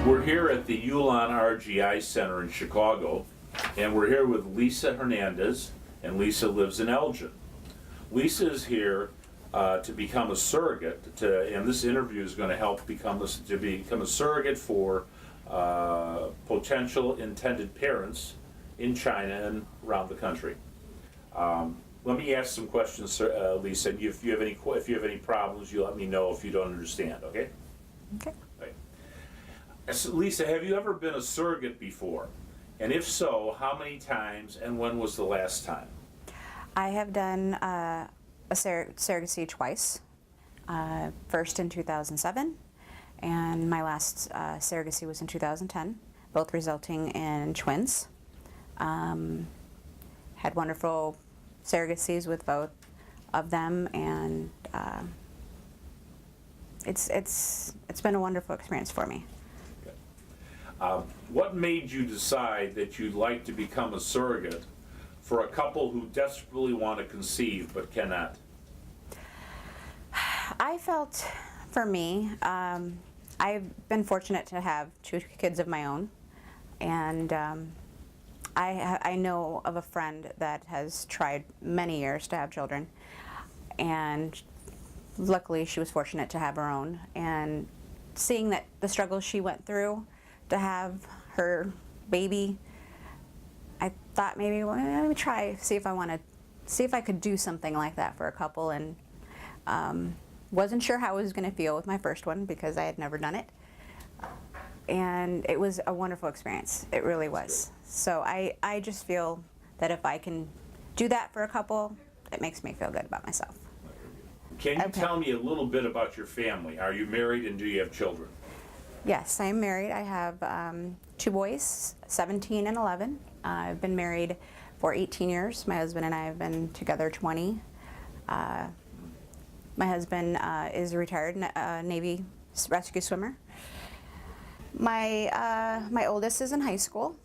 We're here at the Ulan RGI Center in Chicago, and we're here with Lisa Hernandez, and Lisa lives in Elgin. Lisa is here to become a surrogate, and this interview is going to help become a surrogate for potential intended parents in China and around the country. Let me ask some questions, Lisa. And if you have any problems, you let me know if you don't understand. Okay? Okay. Right. So, Lisa, have you ever been a surrogate before? And if so, how many times, and when was the last time? I have done a surrogacy twice. First in 2007, and my last surrogacy was in 2010, both resulting in twins. Had wonderful surrogacies with both of them, and it's been a wonderful experience for me. Okay. What made you decide that you'd like to become a surrogate for a couple who desperately want to conceive but cannot? I felt, for me, I've been fortunate to have two kids of my own, and I know of a friend that has tried many years to have children, and luckily she was fortunate to have her own. And seeing that the struggles she went through to have her baby, I thought maybe, well, let me try, see if I could do something like that for a couple. And wasn't sure how I was going to feel with my first one because I had never done it. And it was a wonderful experience. It really was. So I just feel that if I can do that for a couple, it makes me feel good about myself. Can you tell me a little bit about your family? Are you married and do you have children? Yes, I am married. I have two boys, 17 and 11. I've been married for 18 years. My husband and I have been together 20. My husband is a retired Navy rescue swimmer. My oldest is in high school.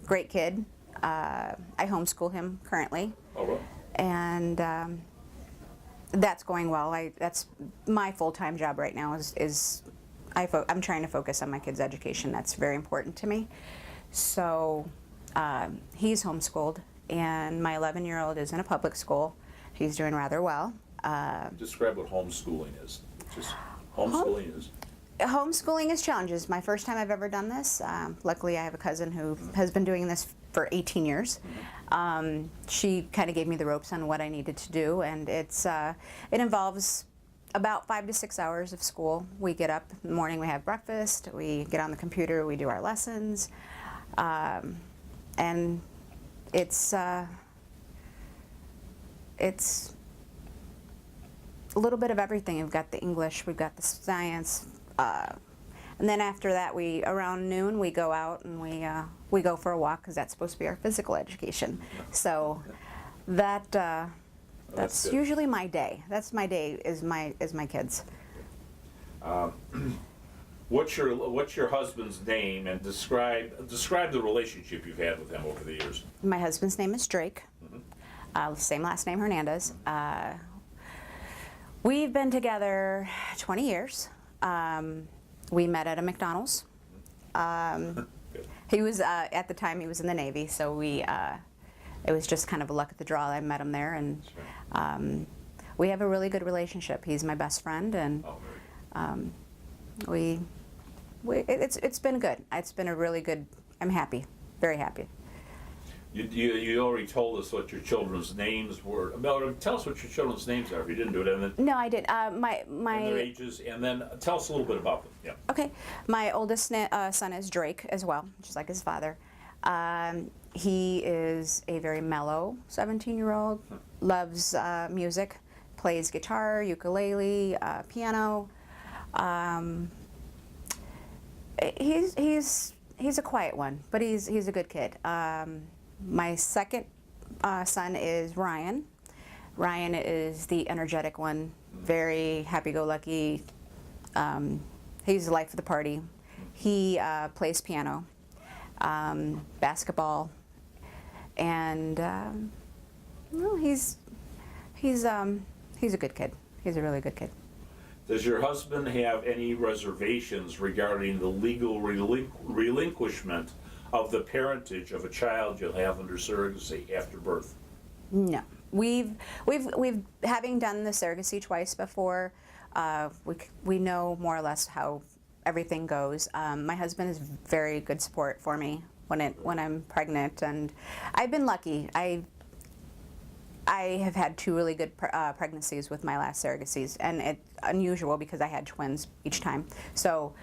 Great kid. I homeschool him currently. Oh, well. And that's going well. That's my full-time job right now. I'm trying to focus on my kids' education. That's very important to me. So he's homeschooled, and my 11-year-old is in a public school. He's doing rather well. Describe what homeschooling is. Just homeschooling is. Homeschooling is challenges. My first time I've ever done this. Luckily, I have a cousin who has been doing this for 18 years. She kind of gave me the ropes on what I needed to do, and it involves about 5 to 6 hours of school. We get up in the morning, we have breakfast, we get on the computer, we do our lessons, and it's a little bit of everything. We've got the English, we've got the science, and then after that, around noon, we go out and we go for a walk because that's supposed to be our physical education. So that's usually my day. That's my day is my kids. What's your husband's name, and describe the relationship you've had with him over the years? My husband's name is Drake. Same last name, Hernandez. We've been together 20 years. We met at a McDonald's. He was at the time he was in the Navy, so it was just kind of a luck of the draw. I met him there, and we have a really good relationship. He's my best friend, and it's been good. It's been a really good. I'm happy, very happy. You already told us what your children's names were. Tell us what your children's names are if you didn't do it. And then, no, I did. And their ages, and then tell us a little bit about them. Yeah. Okay. My oldest son is Drake as well, just like his father. He is a very mellow 17-year-old, loves music, plays guitar, ukulele, piano. He's a quiet one, but he's a good kid. My second son is Ryan. Ryan is the energetic one, very happy-go-lucky. He's the life of the party. He plays piano, basketball, and he's a good kid. He's a really good kid. Does your husband have any reservations regarding the legal relinquishment of the parentage of a child you'll have under surrogacy after birth? No. We've having done the surrogacy twice before, we know more or less how everything goes. My husband is very good support for me when I'm pregnant, and I've been lucky. I have had 2 really good pregnancies with my last surrogacies, and it's unusual because I had twins each time. So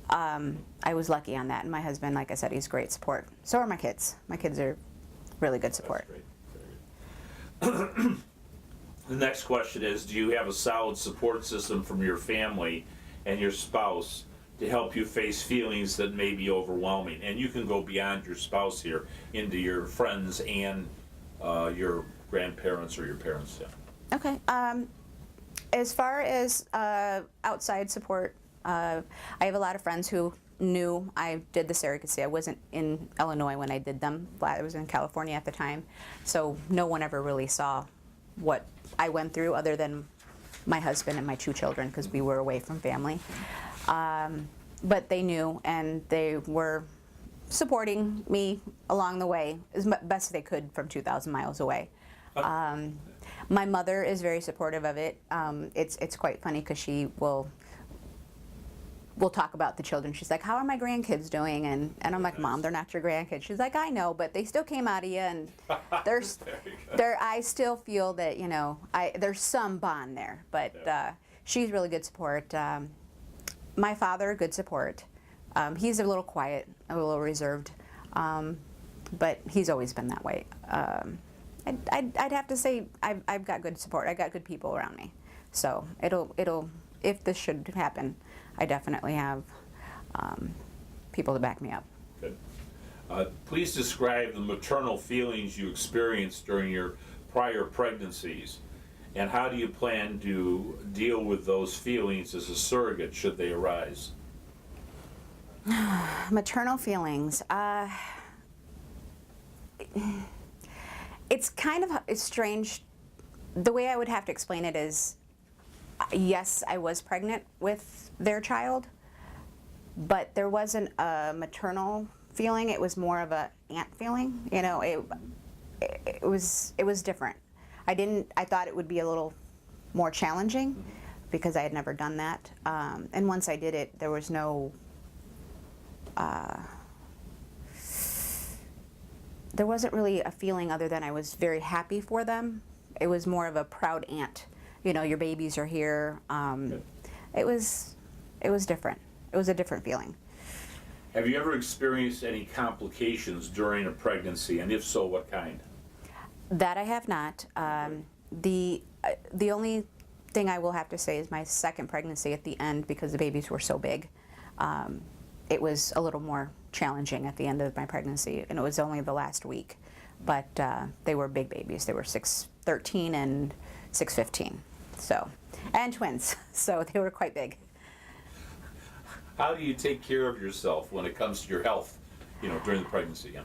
I was lucky on that, and my husband, like I said, he's great support. So are my kids. My kids are really good support. That's great. The next question is, do you have a solid support system from your family and your spouse to help you face feelings that may be overwhelming? And you can go beyond your spouse here into your friends and your grandparents or your parents. Yeah. Okay. As far as outside support, I have a lot of friends who knew I did the surrogacy. I wasn't in Illinois when I did them. I was in California at the time. So no one ever really saw what I went through other than my husband and my 2 children, because we were away from family. But they knew, and they were supporting me along the way as best they could from 2,000 miles away. My mother is very supportive of it. It's quite funny because she will talk about the children. She's like, "How are my grandkids doing?" And I'm like, "Mom, they're not your grandkids." She's like, "I know, but they still came out of you, and I still feel that, you know, there's some bond there." But she's really good support. My father, good support. He's a little quiet, a little reserved, but he's always been that way. I'd have to say I've got good support. I got good people around me, so it'll if this should happen, I definitely have people to back me up. Good. Please describe the maternal feelings you experienced during your prior pregnancies, and how do you plan to deal with those feelings as a surrogate should they arise? Maternal feelings. It's kind of it's strange. The way I would have to explain it is, yes, I was pregnant with their child, but there wasn't a maternal feeling. It was more of a aunt feeling. You know, it was different. I thought it would be a little more challenging because I had never done that. And once I did it, there was no. There wasn't really a feeling other than I was very happy for them. It was more of a proud aunt. You know, your babies are here. It was different. It was a different feeling. Have you ever experienced any complications during a pregnancy, and if so, what kind? That I have not. The only thing I will have to say is my second pregnancy at the end, because the babies were so big. It was a little more challenging at the end of my pregnancy, and it was only the last week. But they were big babies. They were 6'13" and 6'15", so, and twins, so they were quite big. How do you take care of yourself when it comes to your health, you know, during the pregnancy? Yeah?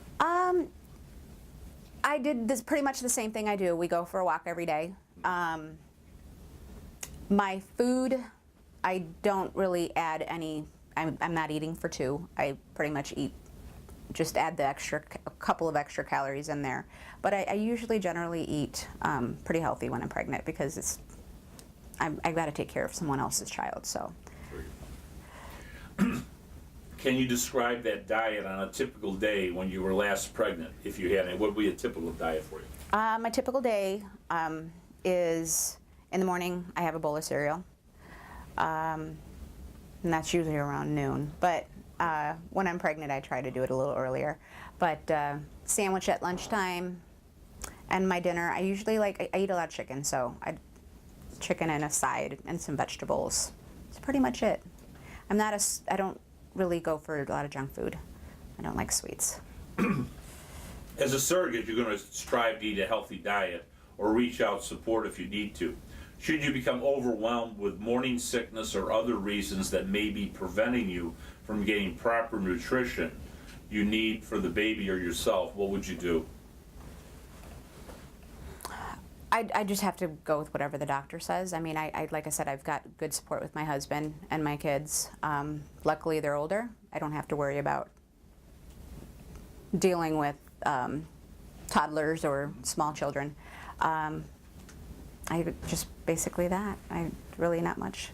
I did this pretty much the same thing I do. We go for a walk every day. My food, I don't really add any. I'm not eating for 2. I pretty much just add a couple of extra calories in there. But I usually generally eat pretty healthy when I'm pregnant, because I've got to take care of someone else's child. So. Can you describe that diet on a typical day when you were last pregnant, if you had any? What would be a typical diet for you? My typical day is in the morning I have a bowl of cereal. And that's usually around noon. But when I'm pregnant, I try to do it a little earlier. But sandwich at lunchtime, and my dinner, I usually I eat a lot of chicken, so chicken and a side and some vegetables. That's pretty much it. I don't really go for a lot of junk food. I don't like sweets. As a surrogate, you're going to strive to eat a healthy diet or reach out support if you need to. Should you become overwhelmed with morning sickness or other reasons that may be preventing you from getting proper nutrition you need for the baby or yourself, what would you do? I just have to go with whatever the doctor says. I mean, like I said, I've got good support with my husband and my kids. Luckily, they're older. I don't have to worry about dealing with toddlers or small children. I just basically that. I really not much.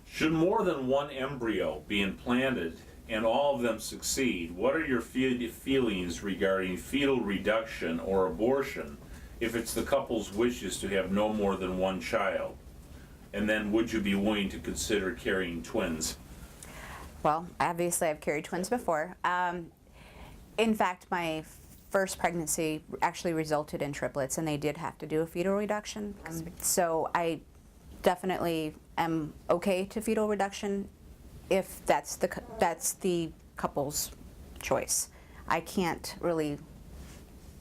Should more than one embryo be implanted and all of them succeed, what are your feelings regarding fetal reduction or abortion if it's the couple's wishes to have no more than one child? And then would you be willing to consider carrying twins? Well, obviously I've carried twins before. In fact, my first pregnancy actually resulted in triplets, and they did have to do a fetal reduction. So I definitely am okay to fetal reduction if that's the couple's choice. I can't really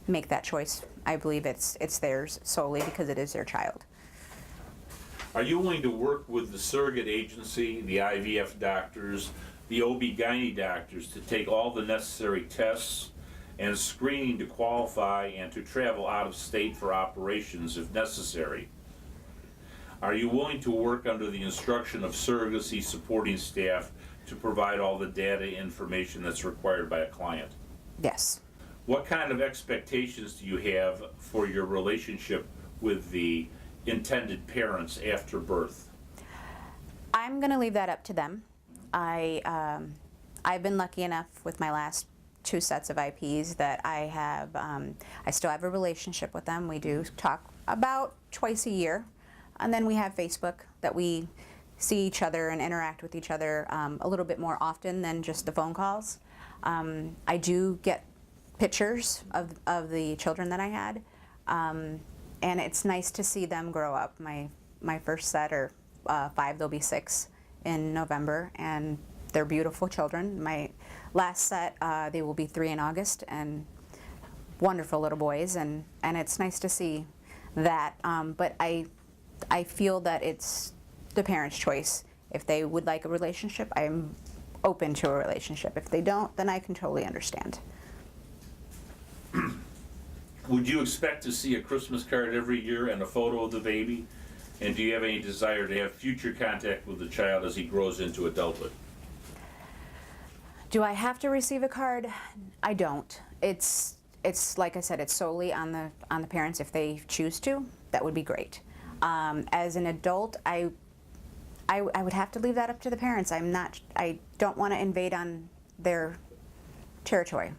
make that choice. I believe it's theirs solely because it is their child. Are you willing to work with the surrogate agency, the IVF doctors, the OB/GYN doctors to take all the necessary tests and screening to qualify and to travel out of state for operations if necessary? Are you willing to work under the instruction of surrogacy supporting staff to provide all the data information that's required by a client? Yes. What kind of expectations do you have for your relationship with the intended parents after birth? I'm going to leave that up to them. I've been lucky enough with my last 2 sets of IPs that I still have a relationship with them. We do talk about twice a year, and then we have Facebook that we see each other and interact with each other a little bit more often than just the phone calls. I do get pictures of the children that I had, and it's nice to see them grow up. My first set are 5, they'll be 6 in November, and they're beautiful children. My last set, they will be 3 in August, and wonderful little boys, and it's nice to see that. But I feel that it's the parents' choice. If they would like a relationship, I'm open to a relationship. If they don't, then I can totally understand. Would you expect to see a Christmas card every year and a photo of the baby? And do you have any desire to have future contact with the child as he grows into adulthood? Do I have to receive a card? I don't. It's like I said, it's solely on the parents. If they choose to, that would be great. As an adult, I would have to leave that up to the parents. I don't want to invade on their territory.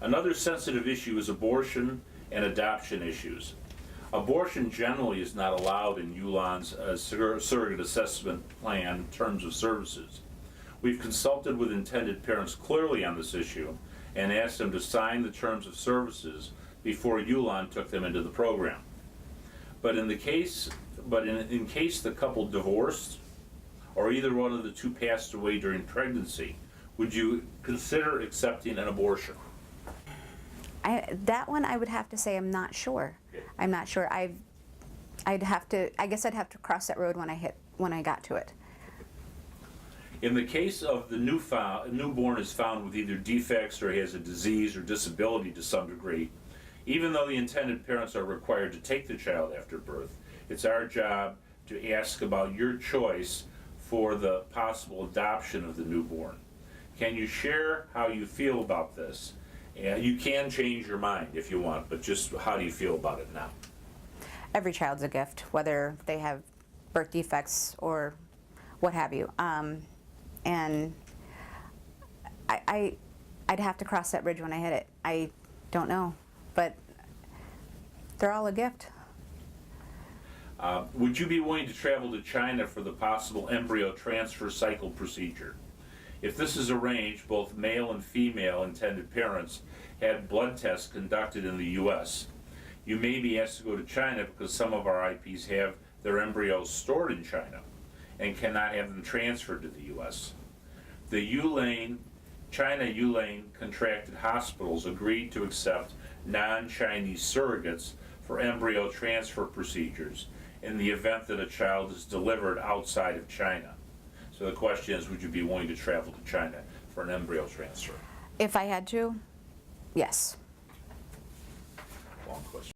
Another sensitive issue is abortion and adoption issues. Abortion generally is not allowed in ULAN's surrogate assessment plan terms of services. We've consulted with intended parents clearly on this issue and asked them to sign the terms of services before ULAN took them into the program. But in case the couple divorced or either one of the two passed away during pregnancy, would you consider accepting an abortion? That one I would have to say I'm not sure. I'm not sure. I guess I'd have to cross that road when I got to it. In the case of the newborn is found with either defects or he has a disease or disability to some degree, even though the intended parents are required to take the child after birth, it's our job to ask about your choice for the possible adoption of the newborn. Can you share how you feel about this? You can change your mind if you want, but just how do you feel about it now? Every child's a gift, whether they have birth defects or what have you. And I'd have to cross that bridge when I hit it. I don't know, but they're all a gift. Would you be willing to travel to China for the possible embryo transfer cycle procedure? If this is arranged, both male and female intended parents had blood tests conducted in the U.S. You may be asked to go to China because some of our IPs have their embryos stored in China and cannot have them transferred to the U.S. The China ULANE contracted hospitals agreed to accept non-Chinese surrogates for embryo transfer procedures in the event that a child is delivered outside of China. So the question is, would you be willing to travel to China for an embryo transfer? If I had to, yes. Long question.